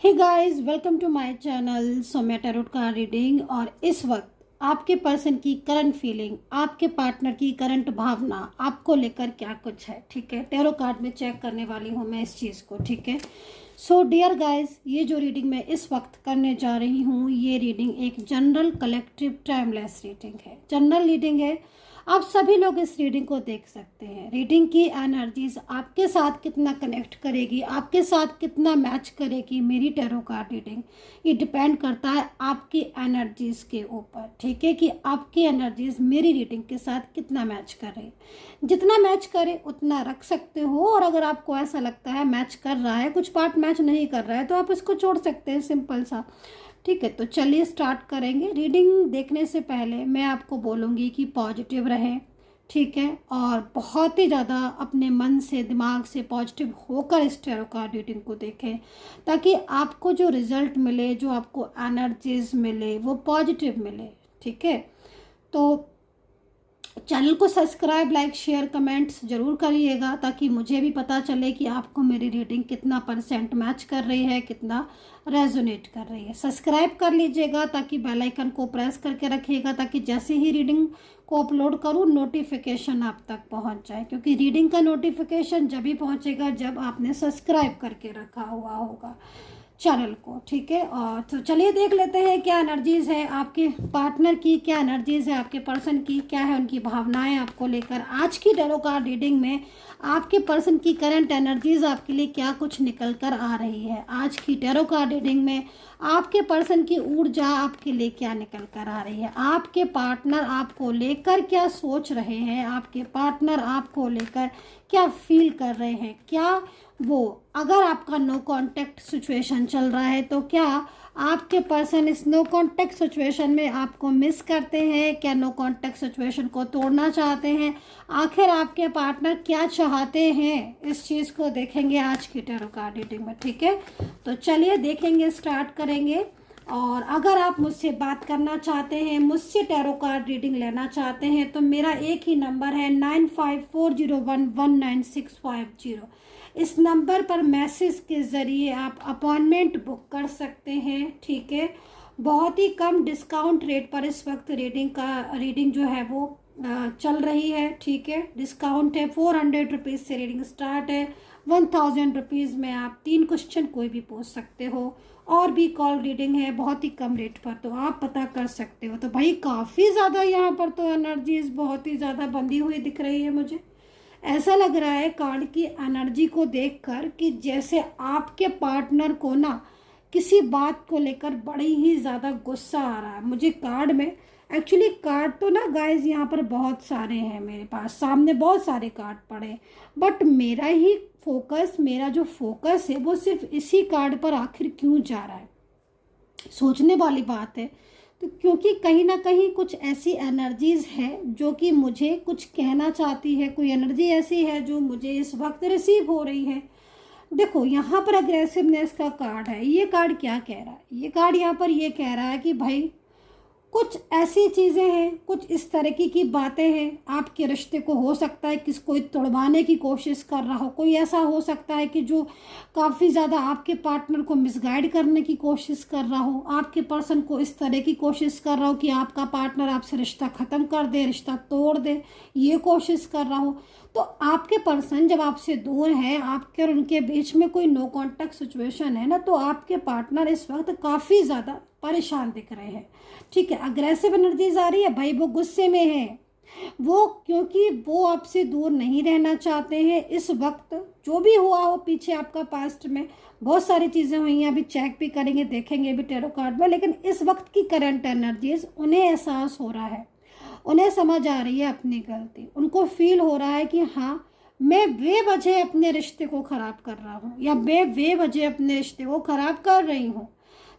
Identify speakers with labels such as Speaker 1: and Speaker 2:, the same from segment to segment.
Speaker 1: Hey guys, welcome to my channel Saumya tarot card reading. और इस वक्त आपके पर्सन की करंट फीलिंग, आपके पार्टनर की करंट भावना आपको लेकर क्या कुछ है, ठीक है। टैरो कार्ड में चेक करने वाली हूँ मैं इस चीज़ को, ठीक है। सो डियर गाइस, ये जो रीडिंग मैं इस वक्त करने जा रही हूँ, ये रीडिंग एक जनरल कलेक्टिव टाइमलेस रीडिंग है, जनरल रीडिंग है। आप सभी लोग इस रीडिंग को देख सकते हैं। रीडिंग की एनर्जीज आपके साथ कितना कनेक्ट करेगी, आपके साथ कितना मैच करेगी मेरी टैरो कार्ड रीडिंग, ये डिपेंड करता है आपकी एनर्जीज के ऊपर, ठीक है, कि आपकी एनर्जीज मेरी रीडिंग के साथ कितना मैच कर रही है। जितना मैच करे उतना रख सकते हो, और अगर आपको ऐसा लगता है मैच कर रहा है, कुछ पार्ट मैच नहीं कर रहा है, तो आप इसको छोड़ सकते हैं, सिंपल सा, ठीक है। तो चलिए स्टार्ट करेंगे। रीडिंग देखने से पहले मैं आपको बोलूँगी कि पॉजिटिव रहें, ठीक है, और बहुत ही ज़्यादा अपने मन से, दिमाग से पॉजिटिव होकर इस टैरो कार्ड रीडिंग को देखें, ताकि आपको जो रिज़ल्ट मिले, जो आपको एनर्जीज मिले, वो पॉजिटिव मिले, ठीक है। तो चैनल को सब्सक्राइब, लाइक, शेयर, कमेंट्स जरूर करिएगा, ताकि मुझे भी पता चले कि आपको मेरी रीडिंग कितना परसेंट मैच कर रही है, कितना रेजोनेट कर रही है। सब्सक्राइब कर लीजिएगा, ताकि बेल आइकन को प्रेस करके रखिएगा, ताकि जैसे ही रीडिंग को अपलोड करूँ नोटिफिकेशन आप तक पहुंच जाए, क्योंकि रीडिंग का नोटिफिकेशन जब भी पहुंचेगा जब आपने सब्सक्राइब करके रखा हुआ होगा चैनल को, ठीक है। और तो चलिए देख लेते हैं क्या एनर्जीज है आपके पार्टनर की, क्या एनर्जीज है आपके पर्सन की, क्या है उनकी भावनाएं आपको लेकर। आज की टैरो कार्ड रीडिंग में आपके पर्सन की करंट एनर्जीज आपके लिए क्या कुछ निकल कर आ रही है। आज की टैरो कार्ड रीडिंग में आपके पर्सन की ऊर्जा आपके लिए क्या निकल कर आ रही है, आपके पार्टनर आपको लेकर क्या सोच रहे हैं, आपके पार्टनर आपको लेकर क्या फील कर रहे हैं, क्या वो, अगर आपका नो कांटेक्ट सिचुएशन चल रहा है तो क्या आपके पर्सन इस नो कांटेक्ट सिचुएशन में आपको मिस करते हैं, क्या नो कांटेक्ट सिचुएशन को तोड़ना चाहते हैं, आखिर आपके पार्टनर क्या चाहते हैं, इस चीज़ को देखेंगे आज की टैरो कार्ड रीडिंग में, ठीक है। तो चलिए देखेंगे, स्टार्ट करेंगे। और अगर आप मुझसे बात करना चाहते हैं, मुझसे टैरो कार्ड रीडिंग लेना चाहते हैं, तो मेरा एक ही नंबर है 9540119650। इस नंबर पर मैसेज के ज़रिए आप अपॉइंटमेंट बुक कर सकते हैं, ठीक है। बहुत ही कम डिस्काउंट रेट पर इस वक्त रीडिंग जो है वो चल रही है, ठीक है। डिस्काउंट है, 400 रुपीज़ से रीडिंग स्टार्ट है। 1000 रुपीज़ में आप 3 क्वेश्चन कोई भी पूछ सकते हो, और भी कॉल रीडिंग है बहुत ही कम रेट पर, तो आप पता कर सकते हो। तो भाई काफ़ी ज़्यादा यहाँ पर तो एनर्जीज बहुत ही ज़्यादा बंधी हुई दिख रही है। मुझे ऐसा लग रहा है कार्ड की एनर्जी को देखकर कि जैसे आपके पार्टनर को ना किसी बात को लेकर बड़ी ही ज़्यादा गुस्सा आ रहा है मुझे कार्ड में। एक्चुअली कार्ड तो ना गाइज यहाँ पर बहुत सारे हैं, मेरे पास सामने बहुत सारे कार्ड पड़े, बट मेरा जो फोकस है वो सिर्फ इसी कार्ड पर आखिर क्यों जा रहा है, सोचने वाली बात है। तो क्योंकि कहीं ना कहीं कुछ ऐसी एनर्जीज है जो कि मुझे कुछ कहना चाहती है, कोई एनर्जी ऐसी है जो मुझे इस वक्त रिसीव हो रही है। देखो यहाँ पर अग्रेसिवनेस का कार्ड है। ये कार्ड क्या कह रहा है, ये कार्ड यहाँ पर ये कह रहा है कि भाई कुछ ऐसी चीज़ें हैं, कुछ इस तरीके की बातें हैं, आपके रिश्ते को हो सकता है किस कोई तोड़वाने की कोशिश कर रहा हो, कोई ऐसा हो सकता है कि जो काफ़ी ज़्यादा आपके पार्टनर को मिसगाइड करने की कोशिश कर रहा हो, आपके पर्सन को इस तरह की कोशिश कर रहा हो कि आपका पार्टनर आपसे रिश्ता ख़त्म कर दे, रिश्ता तोड़ दे, ये कोशिश कर रहा हो। तो आपके पर्सन जब आपसे दूर है, आपके और उनके बीच में कोई नो कॉन्टैक्ट सिचुएशन है ना, तो आपके पार्टनर इस वक्त काफ़ी ज़्यादा परेशान दिख रहे हैं, ठीक है। अग्रेसिव एनर्जीज आ रही है, भाई वो गुस्से में है, वो क्योंकि वो आपसे दूर नहीं रहना चाहते हैं इस वक्त। जो भी हुआ हो पीछे आपका पास्ट में बहुत सारी चीज़ें हुई हैं, अभी चेक भी करेंगे, देखेंगे भी टैरो कार्ड में, लेकिन इस वक्त की करंट एनर्जीज उन्हें एहसास हो रहा है, उन्हें समझ आ रही है अपनी गलती, उनको फील हो रहा है कि हाँ मैं बेवजह अपने रिश्ते को ख़राब कर रहा हूँ, या मैं बेवजह अपने रिश्ते को ख़राब कर रही हूँ।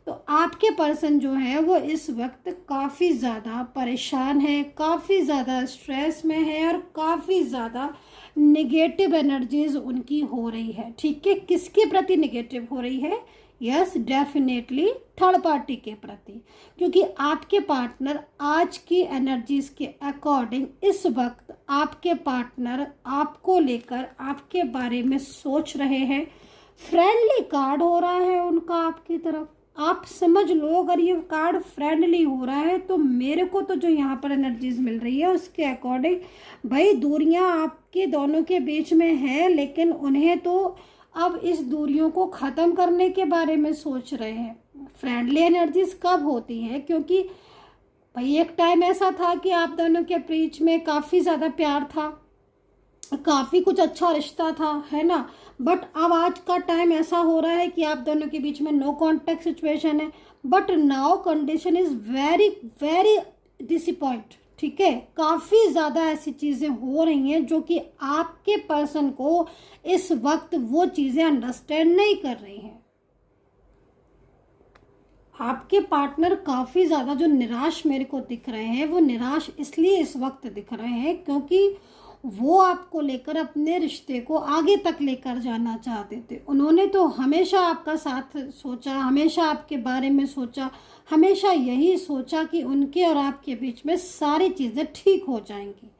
Speaker 1: तो आपके पर्सन जो है वो इस वक्त काफ़ी ज़्यादा परेशान है, काफ़ी ज़्यादा स्ट्रेस में है, और काफ़ी ज़्यादा नेगेटिव एनर्जीज उनकी हो रही है, ठीक है। किसके प्रति नेगेटिव हो रही है? यस, डेफिनेटली थर्ड पार्टी के प्रति, क्योंकि आपके पार्टनर आज की एनर्जीज के अकॉर्डिंग इस वक्त आपके पार्टनर आपको लेकर आपके बारे में सोच रहे हैं, फ्रेंडली कार्ड हो रहा है उनका आपकी तरफ। आप समझ लो अगर ये कार्ड फ्रेंडली हो रहा है तो मेरे को तो जो यहाँ पर एनर्जीज मिल रही है उसके अकॉर्डिंग भाई दूरियां आपके दोनों के बीच में है, लेकिन उन्हें तो अब इस दूरियों को ख़त्म करने के बारे में सोच रहे हैं। फ्रेंडली एनर्जीज कब होती है, क्योंकि भाई एक टाइम ऐसा था कि आप दोनों के बीच में काफ़ी ज़्यादा प्यार था, काफ़ी कुछ अच्छा रिश्ता था, है ना। बट अब आज का टाइम ऐसा हो रहा है कि आप दोनों के बीच में नो कांटेक्ट सिचुएशन है। But now condition is very very disappoint, ठीक है। काफ़ी ज़्यादा ऐसी चीज़ें हो रही हैं जो कि आपके पर्सन को इस वक्त वो चीज़ें अंडरस्टैंड नहीं कर रही हैं। आपके पार्टनर काफ़ी ज़्यादा जो निराश मेरे को दिख रहे हैं, वो निराश इसलिए इस वक्त दिख रहे हैं क्योंकि वो आपको लेकर अपने रिश्ते को आगे तक लेकर जाना चाहते थे। उन्होंने तो हमेशा आपका साथ सोचा, हमेशा आपके बारे में सोचा, हमेशा यही सोचा कि उनके और आपके बीच में सारी चीज़ें ठीक हो जाएंगी।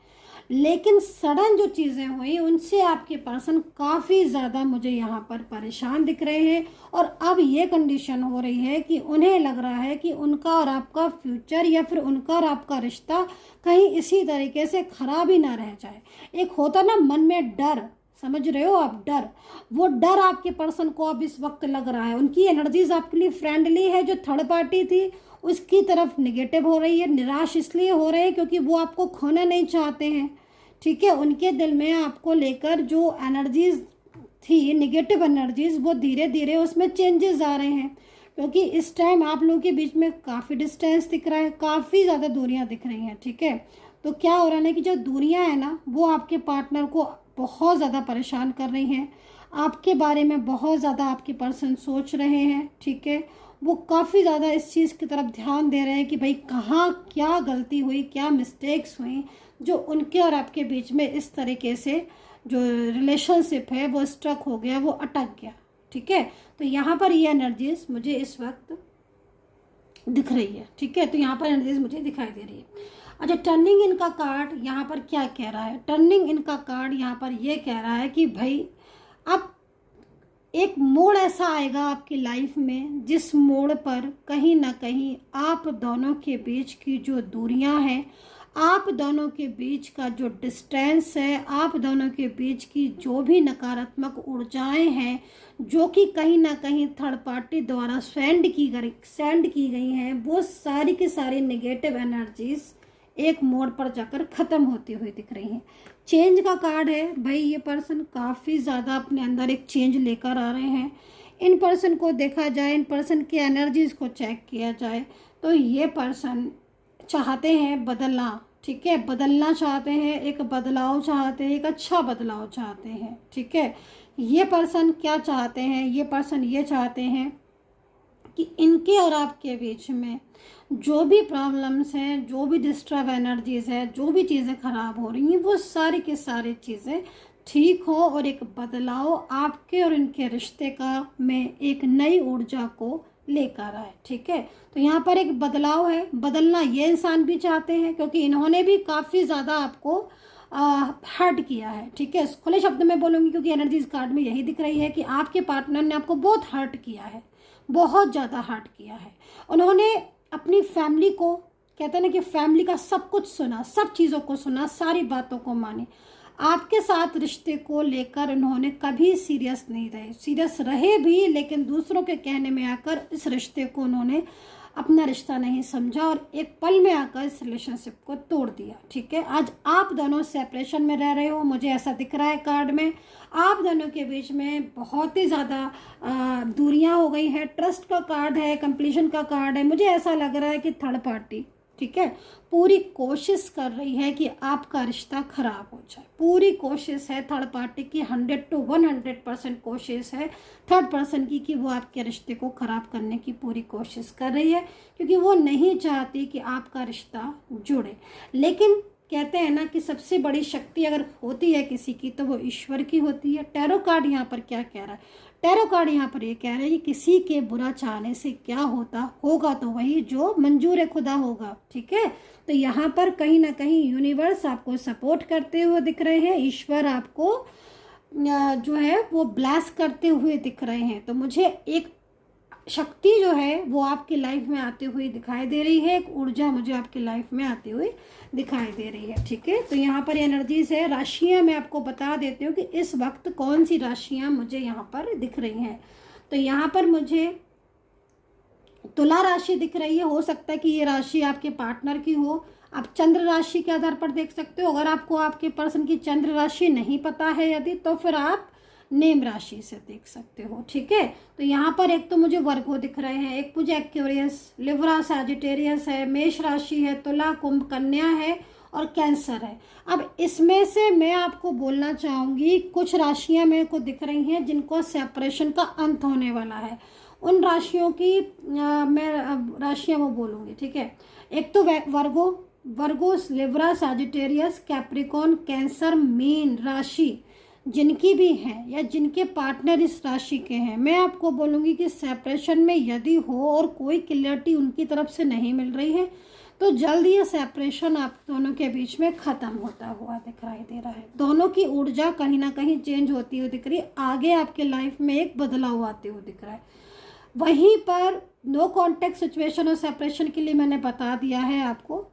Speaker 1: लेकिन सडन जो चीज़ें हुई उनसे आपके पर्सन काफ़ी ज़्यादा मुझे यहाँ पर परेशान दिख रहे हैं। और अब ये कंडीशन हो रही है कि उन्हें लग रहा है कि उनका और आपका फ्यूचर या फिर उनका और आपका रिश्ता कहीं इसी तरीके से खराब ही ना रह जाए। एक होता ना मन में डर, समझ रहे हो आप, डर, वो डर आपके पर्सन को अब इस वक्त लग रहा है। उनकी एनर्जीज आपके लिए फ्रेंडली है, जो थर्ड पार्टी थी उसकी तरफ निगेटिव हो रही है। निराश इसलिए हो रहे हैं क्योंकि वो आपको खोना नहीं चाहते हैं, ठीक है। उनके दिल में आपको लेकर जो एनर्जीज थी, निगेटिव एनर्जीज, वो धीरे धीरे उसमें चेंजेस आ रहे हैं क्योंकि इस टाइम आप लोगों के बीच में काफ़ी डिस्टेंस दिख रहा है, काफ़ी ज़्यादा दूरियां दिख रही हैं, ठीक है। तो क्या हो रहा है ना कि जो दूरियां हैं ना वो आपके पार्टनर को बहुत ज़्यादा परेशान कर रही हैं। आपके बारे में बहुत ज़्यादा आपके पर्सन सोच रहे हैं, ठीक है। वो काफ़ी ज़्यादा इस चीज़ की तरफ ध्यान दे रहे हैं कि भाई कहाँ क्या गलती हुई, क्या मिस्टेक्स हुई जो उनके और आपके बीच में इस तरीके से जो रिलेशनशिप है वो स्ट्रक हो गया, वो अटक गया, ठीक है। तो यहाँ पर ये एनर्जीज मुझे इस वक्त दिख रही है, ठीक है। तो यहाँ पर एनर्जीज मुझे दिखाई दे रही है। अच्छा, टर्निंग इन का कार्ड यहाँ पर क्या कह रहा है? टर्निंग इन का कार्ड यहाँ पर ये कह रहा है कि भाई अब एक मोड़ ऐसा आएगा आपकी लाइफ में जिस मोड़ पर कहीं ना कहीं आप दोनों के बीच की जो दूरियां हैं, आप दोनों के बीच का जो डिस्टेंस है, आप दोनों के बीच की जो भी नकारात्मक ऊर्जाएं हैं जो कि कहीं ना कहीं थर्ड पार्टी द्वारा सेंड की गई हैं, वो सारी की सारी नेगेटिव एनर्जीज एक मोड़ पर जाकर ख़त्म होती हुई दिख रही हैं। चेंज का कार्ड है भाई। ये पर्सन काफ़ी ज़्यादा अपने अंदर एक चेंज लेकर आ रहे हैं। इन पर्सन को देखा जाए, इन पर्सन की एनर्जीज़ को चेक किया जाए तो ये पर्सन चाहते हैं बदलना, ठीक है। बदलना चाहते हैं, एक बदलाव चाहते हैं, एक अच्छा बदलाव चाहते हैं, ठीक है। ये पर्सन क्या चाहते हैं? ये पर्सन ये चाहते हैं कि इनके और आपके बीच में जो भी प्रॉब्लम्स हैं, जो भी डिस्टर्ब एनर्जीज़ है, जो भी चीज़ें ख़राब हो रही हैं, वो सारी की सारी चीज़ें ठीक हो और एक बदलाव आपके और इनके रिश्ते का में एक नई ऊर्जा को लेकर आए, ठीक है। तो यहाँ पर एक बदलाव है, बदलना ये इंसान भी चाहते हैं क्योंकि इन्होंने भी काफ़ी ज़्यादा आपको हर्ट किया है, ठीक है। खुले शब्द में बोलूँगी क्योंकि एनर्जीज कार्ड में यही दिख रही है कि आपके पार्टनर ने आपको बहुत हर्ट किया है, बहुत ज़्यादा हर्ट किया है। उन्होंने अपनी फैमिली को, कहते हैं ना कि फैमिली का सब कुछ सुना, सब चीज़ों को सुना, सारी बातों को माने। आपके साथ रिश्ते को लेकर उन्होंने कभी सीरियस नहीं रहे, सीरियस रहे भी लेकिन दूसरों के कहने में आकर इस रिश्ते को उन्होंने अपना रिश्ता नहीं समझा और एक पल में आकर इस रिलेशनशिप को तोड़ दिया, ठीक है। आज आप दोनों सेपरेशन में रह रहे हो, मुझे ऐसा दिख रहा है कार्ड में। आप दोनों के बीच में बहुत ही ज़्यादा दूरियां हो गई हैं। ट्रस्ट का कार्ड है, कंप्लीशन का कार्ड है। मुझे ऐसा लग रहा है कि थर्ड पार्टी, ठीक है, पूरी कोशिश कर रही है कि आपका रिश्ता खराब हो जाए। पूरी कोशिश है थर्ड पार्टी की, 100 to 100% कोशिश है थर्ड पर्सन की कि वो आपके रिश्ते को खराब करने की पूरी कोशिश कर रही है क्योंकि वो नहीं चाहती कि आपका रिश्ता जुड़े। लेकिन कहते हैं ना कि सबसे बड़ी शक्ति अगर होती है किसी की तो वो ईश्वर की होती है। टैरो कार्ड यहाँ पर क्या कह रहा है? टैरो कार्ड यहाँ पर ये कह रहे हैं कि किसी के बुरा चाहने से क्या होता होगा तो वही जो मंजूर खुदा होगा, ठीक है। तो यहाँ पर कहीं ना कहीं यूनिवर्स आपको सपोर्ट करते हुए दिख रहे हैं, ईश्वर आपको जो है वो ब्लेस करते हुए दिख रहे हैं। तो मुझे एक शक्ति जो है वो आपकी लाइफ में आती हुई दिखाई दे रही है, एक ऊर्जा मुझे आपकी लाइफ में आती हुई दिखाई दे रही है। ठीक है, तो यहाँ पर एनर्जीज है। राशियाँ मैं आपको बता देती हूँ कि इस वक्त कौन सी राशियाँ मुझे यहाँ पर दिख रही हैं। तो यहाँ पर मुझे तुला राशि दिख रही है। हो सकता है कि ये राशि आपके पार्टनर की हो। आप चंद्र राशि के आधार पर देख सकते हो। अगर आपको आपके पर्सन की चंद्र राशि नहीं पता है यदि, तो फिर आप नेम राशि से देख सकते हो। ठीक है, तो यहाँ पर एक तो मुझे वर्गो दिख रहे हैं, एक मुझे एक्वेरियस, लिब्रा, सैजिटेरियस है, मेष राशि है, तुला, कुंभ, कन्या है और कैंसर है। अब इसमें से मैं आपको बोलना चाहूँगी कुछ राशियाँ मेरे को दिख रही हैं जिनको सेपरेशन का अंत होने वाला है। उन राशियों की मैं राशियाँ वो बोलूँगी। ठीक है, एक तो Virgo, Libra, Sagittarius, Capricorn, Cancer, मीन राशि जिनकी भी हैं या जिनके पार्टनर इस राशि के हैं, मैं आपको बोलूँगी कि सेपरेशन में यदि हो और कोई क्लियरिटी उनकी तरफ से नहीं मिल रही है, तो जल्द ये सेपरेशन आप दोनों के बीच में ख़त्म होता हुआ दिखाई दे रहा है। दोनों की ऊर्जा कहीं ना कहीं चेंज होती हुई दिख रही है। आगे आपके लाइफ में एक बदलाव आते हुए दिख रहा है। वहीं पर नो कॉन्टेक्ट सिचुएशन और सेपरेशन के लिए मैंने बता दिया है आपको।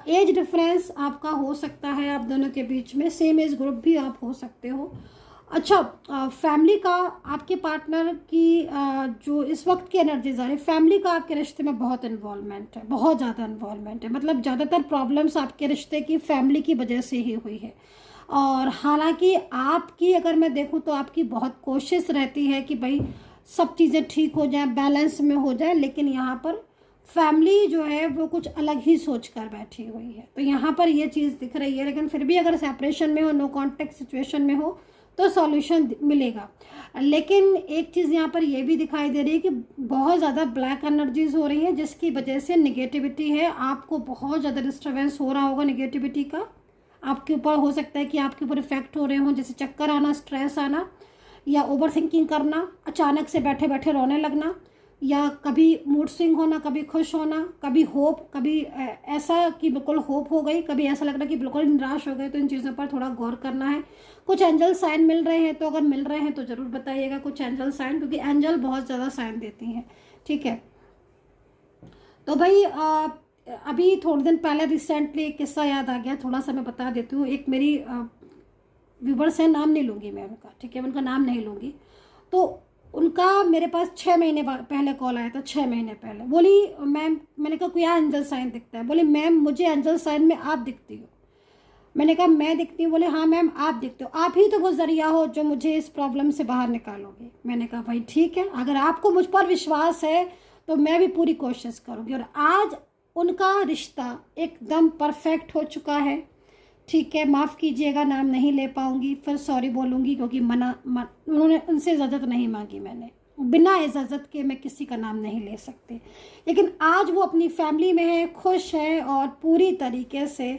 Speaker 1: एज डिफरेंस आपका हो सकता है आप दोनों के बीच में, सेम एज ग्रुप भी आप हो सकते हो। अच्छा, फैमिली का आपके पार्टनर की जो इस वक्त की एनर्जीज आ रही है, फैमिली का आपके रिश्ते में बहुत इन्वॉल्वमेंट है, बहुत ज़्यादा इन्वॉल्वमेंट है। मतलब ज़्यादातर प्रॉब्लम्स आपके रिश्ते की फैमिली की वजह से ही हुई है। और हालांकि आपकी अगर मैं देखूँ तो आपकी बहुत कोशिश रहती है कि भाई सब चीज़ें ठीक हो जाए, बैलेंस में हो जाए, लेकिन यहाँ पर फैमिली जो है वो कुछ अलग ही सोच कर बैठी हुई है। तो यहाँ पर ये चीज़ दिख रही है। लेकिन फिर भी अगर सेपरेशन में हो, नो कॉन्टेक्ट सिचुएशन में हो, तो सॉल्यूशन मिलेगा। लेकिन एक चीज़ यहाँ पर ये भी दिखाई दे रही है कि बहुत ज़्यादा ब्लैक एनर्जीज हो रही हैं, जिसकी वजह से निगेटिविटी है। आपको बहुत ज़्यादा डिस्टर्बेंस हो रहा होगा निगेटिविटी का। आपके ऊपर हो सकता है कि आपके ऊपर इफेक्ट हो रहे हों, जैसे चक्कर आना, स्ट्रेस आना, या ओवर थिंकिंग करना, अचानक से बैठे बैठे रोने लगना, या कभी मूड स्विंग होना, कभी खुश होना, कभी होप, कभी ऐसा कि बिल्कुल होप हो गई, कभी ऐसा लग रहा है कि बिल्कुल निराश हो गए। तो इन चीज़ों पर थोड़ा गौर करना है। कुछ एंजल साइन मिल रहे हैं, तो अगर मिल रहे हैं तो ज़रूर बताइएगा कुछ एंजल साइन, क्योंकि एंजल बहुत ज़्यादा साइन देती हैं। ठीक है, तो भाई अभी थोड़े दिन पहले रिसेंटली एक किस्सा याद आ गया, थोड़ा सा मैं बता देती हूँ। एक मेरी व्यूवर्स है, नाम नहीं लूँगी मैं उनका, ठीक है, उनका नाम नहीं लूँगी। तो उनका मेरे पास 6 महीने पहले कॉल आया था, 6 महीने पहले। बोली मैम, मैंने कहा क्या एंजल साइन दिखता है? बोली मैम मुझे एंजल साइन में आप दिखती हो। मैंने कहा मैं दिखती हूँ? बोले हाँ मैम आप दिखते हो, आप ही तो वो जरिया हो जो मुझे इस प्रॉब्लम से बाहर निकालोगे। मैंने कहा भाई ठीक है, अगर आपको मुझ पर विश्वास है तो मैं भी पूरी कोशिश करूँगी। और आज उनका रिश्ता एकदम परफेक्ट हो चुका है। ठीक है, माफ़ कीजिएगा, नाम नहीं ले पाऊंगी, फिर सॉरी बोलूँगी, क्योंकि उन्होंने उनसे इजाज़त नहीं मांगी। मैंने बिना इजाज़त के मैं किसी का नाम नहीं ले सकती। लेकिन आज वो अपनी फैमिली में है, खुश है और पूरी तरीके से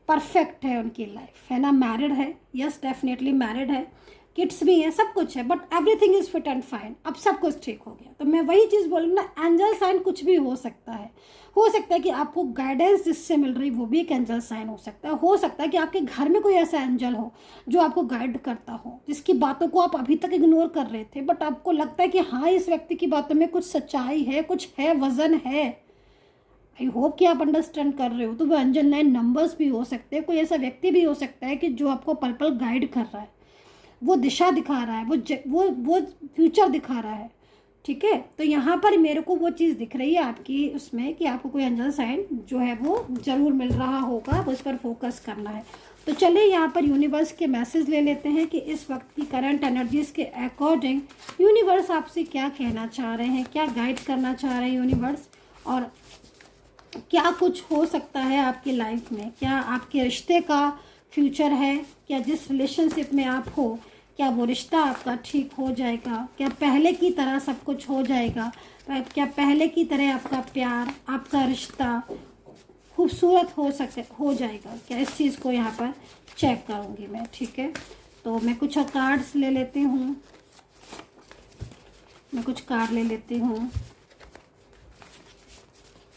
Speaker 1: परफेक्ट है उनकी लाइफ, है ना। मैरिड है, यस डेफिनेटली मैरिड है, किड्स भी हैं, सब कुछ है, but everything is fit and fine. अब सब कुछ ठीक हो गया। तो मैं वही चीज़ बोलूँ ना, एंजल साइन कुछ भी हो सकता है। हो सकता है कि आपको गाइडेंस जिससे मिल रही वो भी एक एंजल साइन हो सकता है। हो सकता है कि आपके घर में कोई ऐसा एंजल हो जो आपको गाइड करता हो, जिसकी बातों को आप अभी तक इग्नोर कर रहे थे, बट आपको लगता है कि हाँ इस व्यक्ति की बातों में कुछ सच्चाई है, कुछ है, वजन है। आई होप कि आप अंडरस्टैंड कर रहे हो। तो वो एंजल लाइन नंबर्स भी हो सकते हैं, कोई ऐसा व्यक्ति भी हो सकता है कि जो आपको पल पल गाइड कर रहा है, वो दिशा दिखा रहा है, वो फ्यूचर दिखा रहा है। ठीक है, तो यहाँ पर मेरे को वो चीज़ दिख रही है आपकी उसमें कि आपको कोई एंजल साइन जो है वो ज़रूर मिल रहा होगा, उस पर फोकस करना है। तो चलिए यहाँ पर यूनिवर्स के मैसेज ले लेते हैं कि इस वक्त की करंट एनर्जीज के अकॉर्डिंग यूनिवर्स आपसे क्या कहना चाह रहे हैं, क्या गाइड करना चाह रहे हैं यूनिवर्स, और क्या कुछ हो सकता है आपकी लाइफ में। क्या आपके रिश्ते का फ्यूचर है, क्या जिस रिलेशनशिप में आप हो क्या वो रिश्ता आपका ठीक हो जाएगा, क्या पहले की तरह सब कुछ हो जाएगा, क्या पहले की तरह आपका प्यार, आपका रिश्ता खूबसूरत हो जाएगा क्या। इस चीज़ को यहाँ पर चेक करूँगी मैं। ठीक है, तो मैं कुछ कार्ड्स ले लेती हूँ, मैं कुछ कार्ड ले लेती हूँ।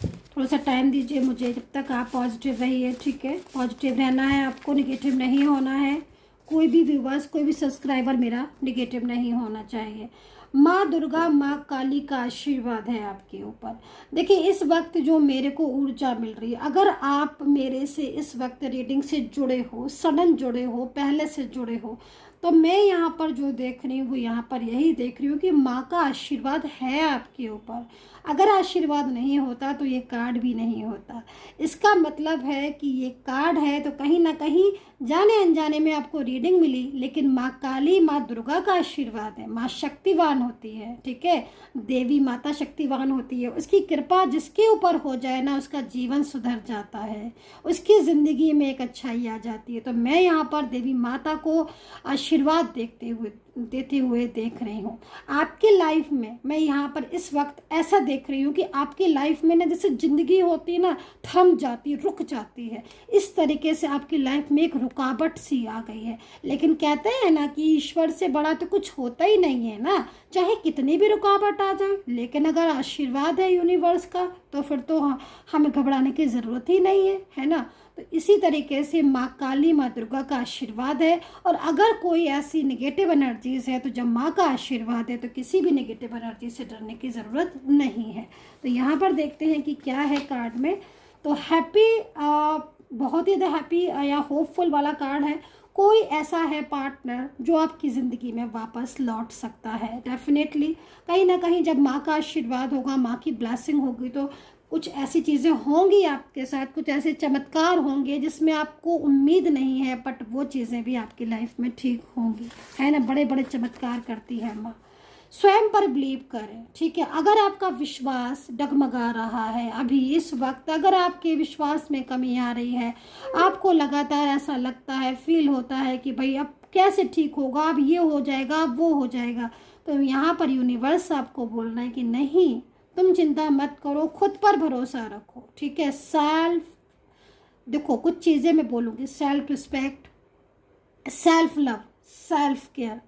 Speaker 1: थोड़ा सा टाइम दीजिए मुझे, जब तक आप पॉजिटिव रहिए। ठीक है, पॉजिटिव रहना है आपको, निगेटिव नहीं होना है। कोई भी व्यूवर्स, कोई भी सब्सक्राइबर मेरा नेगेटिव नहीं होना चाहिए। माँ दुर्गा, माँ काली का आशीर्वाद है आपके ऊपर। देखिए इस वक्त जो मेरे को ऊर्जा मिल रही है, अगर आप मेरे से इस वक्त रीडिंग से जुड़े हो, सडन जुड़े हो, पहले से जुड़े हो, तो मैं यहाँ पर जो देख रही हूँ, यहाँ पर यही देख रही हूँ कि माँ का आशीर्वाद है आपके ऊपर। अगर आशीर्वाद नहीं होता तो ये कार्ड भी नहीं होता। इसका मतलब है कि ये कार्ड है तो कहीं ना कहीं जाने अनजाने में आपको रीडिंग मिली, लेकिन माँ काली, माँ दुर्गा का आशीर्वाद है। माँ शक्तिवान होती है, ठीक है, देवी माता शक्तिवान होती है। उसकी कृपा जिसके ऊपर हो जाए ना, उसका जीवन सुधर जाता है, उसकी ज़िंदगी में एक अच्छाई आ जाती है। तो मैं यहाँ पर देवी माता को आशीर्वाद देते हुए देख रही हूँ। आपकी लाइफ में मैं यहाँ पर इस वक्त ऐसा देख रही हूँ कि आपकी लाइफ में ना जैसे ज़िंदगी होती है ना, थम जाती, रुक जाती है। इस तरीके से आपकी लाइफ में एक रुकावट सी आ गई है। लेकिन कहते हैं ना कि ईश्वर से बड़ा तो कुछ होता ही नहीं है ना, चाहे कितनी भी रुकावट आ जाए, लेकिन अगर आशीर्वाद है यूनिवर्स का तो फिर तो हमें घबराने की ज़रूरत ही नहीं है ना। तो इसी तरीके से माँ काली, माँ दुर्गा का आशीर्वाद है। और अगर कोई ऐसी नेगेटिव एनर्जीज़ है तो जब माँ का आशीर्वाद है तो किसी भी नेगेटिव एनर्जी से डरने की ज़रूरत नहीं है। तो यहाँ पर देखते हैं कि क्या है कार्ड में। तो हैप्पी, बहुत ही ज़्यादा हैप्पी या होपफुल वाला कार्ड है। कोई ऐसा है पार्टनर जो आपकी ज़िंदगी में वापस लौट सकता है। डेफिनेटली कहीं ना कहीं जब माँ का आशीर्वाद होगा, माँ की ब्लेसिंग होगी, तो कुछ ऐसी चीज़ें होंगी आपके साथ, कुछ ऐसे चमत्कार होंगे जिसमें आपको उम्मीद नहीं है, बट वो चीज़ें भी आपकी लाइफ में ठीक होंगी, है ना। बड़े बड़े चमत्कार करती है माँ। स्वयं पर बिलीव करें, ठीक है। अगर आपका विश्वास डगमगा रहा है अभी इस वक्त, अगर आपके विश्वास में कमी आ रही है, आपको लगातार ऐसा लगता है, फील होता है कि भाई अब कैसे ठीक होगा, अब ये हो जाएगा, अब वो हो जाएगा, तो यहाँ पर यूनिवर्स आपको बोलना है कि नहीं, तुम चिंता मत करो, खुद पर भरोसा रखो, ठीक है। देखो कुछ चीज़ें मैं बोलूँगी, self respect, self love, self care,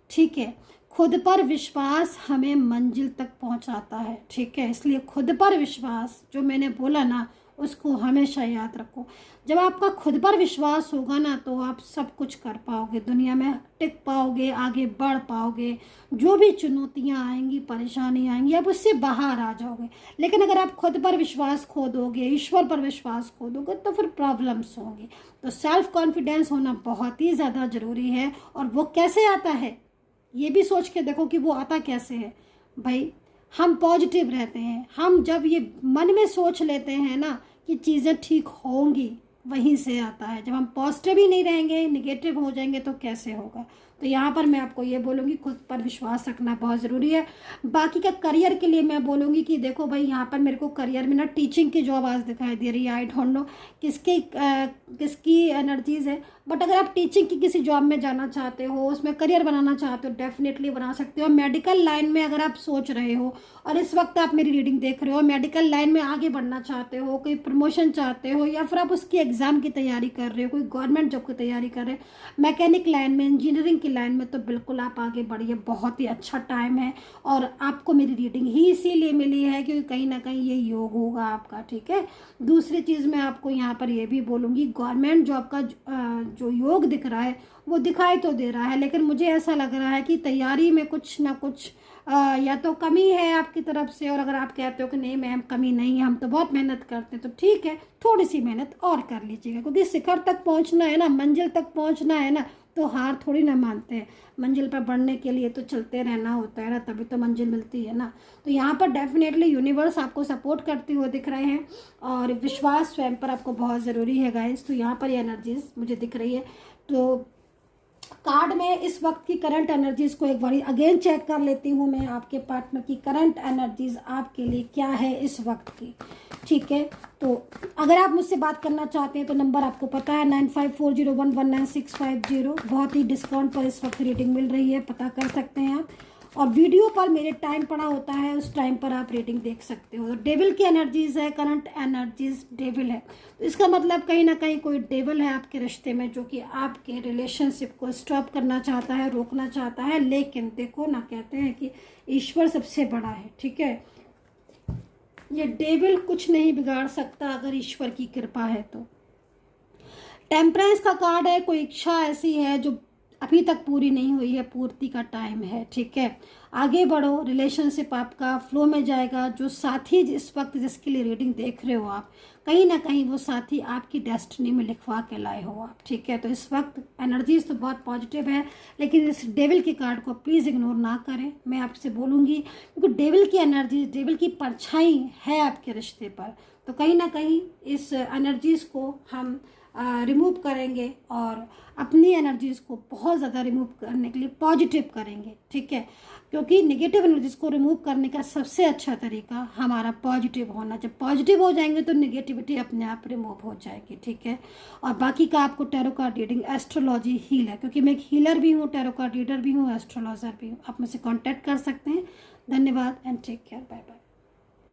Speaker 1: ठीक है। खुद पर विश्वास हमें मंजिल तक पहुंचाता है, ठीक है। इसलिए खुद पर विश्वास जो मैंने बोला ना, उसको हमेशा याद रखो। जब आपका खुद पर विश्वास होगा ना तो आप सब कुछ कर पाओगे, दुनिया में टिक पाओगे, आगे बढ़ पाओगे। जो भी चुनौतियां आएंगी, परेशानी आएंगी, आप उससे बाहर आ जाओगे। लेकिन अगर आप खुद पर विश्वास खो दोगे, ईश्वर पर विश्वास खो दोगे, तो फिर प्रॉब्लम्स होंगी। तो सेल्फ कॉन्फिडेंस होना बहुत ही ज़्यादा ज़रूरी है। और वो कैसे आता है ये भी सोच के देखो कि वो आता कैसे है। भाई हम पॉजिटिव रहते हैं, हम जब ये मन में सोच लेते हैं ना कि चीज़ें ठीक होंगी, वहीं से आता है। जब हम पॉजिटिव ही नहीं रहेंगे, निगेटिव हो जाएंगे, तो कैसे होगा। तो यहाँ पर मैं आपको ये बोलूँगी खुद पर विश्वास रखना बहुत ज़रूरी है। बाकी का करियर के लिए मैं बोलूँगी कि देखो भाई, यहाँ पर मेरे को करियर में ना टीचिंग की जॉब आज दिखाई दे रही है। आई डोंट नो किसकी एनर्जीज़ है, बट अगर आप टीचिंग की किसी जॉब में जाना चाहते हो, उसमें करियर बनाना चाहते हो, डेफिनेटली बना सकते हो। मेडिकल लाइन में अगर आप सोच रहे हो और इस वक्त आप मेरी रीडिंग देख रहे हो, मेडिकल लाइन में आगे बढ़ना चाहते हो, कोई प्रमोशन चाहते हो, या फिर आप उसकी एग्ज़ाम की तैयारी कर रहे हो, कोई गवर्नमेंट जॉब की तैयारी कर रहे हो, मैकेनिक लाइन में, इंजीनियरिंग की लाइन में, तो बिल्कुल आप आगे बढ़िए। बहुत ही अच्छा टाइम है। और आपको मेरी रीडिंग ही इसीलिए मिली है क्योंकि कहीं ना कहीं ये योग होगा आपका, ठीक है। दूसरी चीज़ मैं आपको यहाँ पर ये भी बोलूँगी, गवर्नमेंट जॉब का जो योग दिख रहा है वो दिखाई तो दे रहा है, लेकिन मुझे ऐसा लग रहा है कि तैयारी में कुछ ना कुछ या तो कमी है आपकी तरफ से। और अगर आप कहते हो कि नहीं मैम कमी नहीं है, हम तो बहुत मेहनत करते हैं, तो ठीक है, थोड़ी सी मेहनत और कर लीजिएगा, क्योंकि शिखर तक पहुंचना है ना, मंजिल तक पहुंचना है ना, तो हार थोड़ी ना मानते हैं। मंजिल पर बढ़ने के लिए तो चलते रहना होता है ना, तभी तो मंजिल मिलती है ना। तो यहाँ पर डेफिनेटली यूनिवर्स आपको सपोर्ट करते हुए दिख रहे हैं, और विश्वास स्वयं पर आपको बहुत ज़रूरी है गाइस। तो यहाँ पर ये एनर्जीज मुझे दिख रही है। तो कार्ड में इस वक्त की करंट एनर्जीज को एक बार अगेन चेक कर लेती हूँ मैं, आपके पार्टनर की करंट एनर्जीज आपके लिए क्या है इस वक्त की, ठीक है। तो अगर आप मुझसे बात करना चाहते हैं तो नंबर आपको पता है 9540119650। बहुत ही डिस्काउंट पर इस वक्त रीडिंग मिल रही है, पता कर सकते हैं आप। और वीडियो पर मेरे टाइम पड़ा होता है, उस टाइम पर आप रेटिंग देख सकते हो। तो डेविल की एनर्जीज है, करंट एनर्जीज डेविल है, तो इसका मतलब कहीं ना कहीं कोई डेविल है आपके रिश्ते में जो कि आपके रिलेशनशिप को स्टॉप करना चाहता है, रोकना चाहता है। लेकिन देखो ना, कहते हैं कि ईश्वर सबसे बड़ा है, ठीक है। ये डेविल कुछ नहीं बिगाड़ सकता अगर ईश्वर की कृपा है तो। टेम्परेंस का कार्ड है, कोई इच्छा ऐसी है जो अभी तक पूरी नहीं हुई है, पूर्ति का टाइम है, ठीक है। आगे बढ़ो, रिलेशनशिप आपका फ्लो में जाएगा। जो साथी इस वक्त जिसके लिए रीडिंग देख रहे हो आप, कहीं ना कहीं वो साथी आपकी डेस्टिनी में लिखवा के लाए हो आप, ठीक है। तो इस वक्त एनर्जीज तो बहुत पॉजिटिव है, लेकिन इस डेविल के कार्ड को प्लीज़ इग्नोर ना करें, मैं आपसे बोलूँगी, क्योंकि डेविल की एनर्जी, डेविल की परछाई है आपके रिश्ते पर। तो कहीं ना कहीं इस एनर्जीज़ को हम रिमूव करेंगे और अपनी एनर्जीज़ को बहुत ज़्यादा रिमूव करने के लिए पॉजिटिव करेंगे, ठीक है। क्योंकि नेगेटिव एनर्जीज़ को रिमूव करने का सबसे अच्छा तरीका हमारा पॉजिटिव होना। जब पॉजिटिव हो जाएंगे तो नेगेटिविटी अपने आप रिमूव हो जाएगी, ठीक है। और बाकी का आपको tarot card reading, astrology, healer, क्योंकि मैं एक हीलर भी हूँ, टैरो कार्ड रीडर भी हूँ, एस्ट्रोलॉजर भी हूँ, आप मुझसे कॉन्टैक्ट कर सकते हैं। धन्यवाद and take care, bye bye.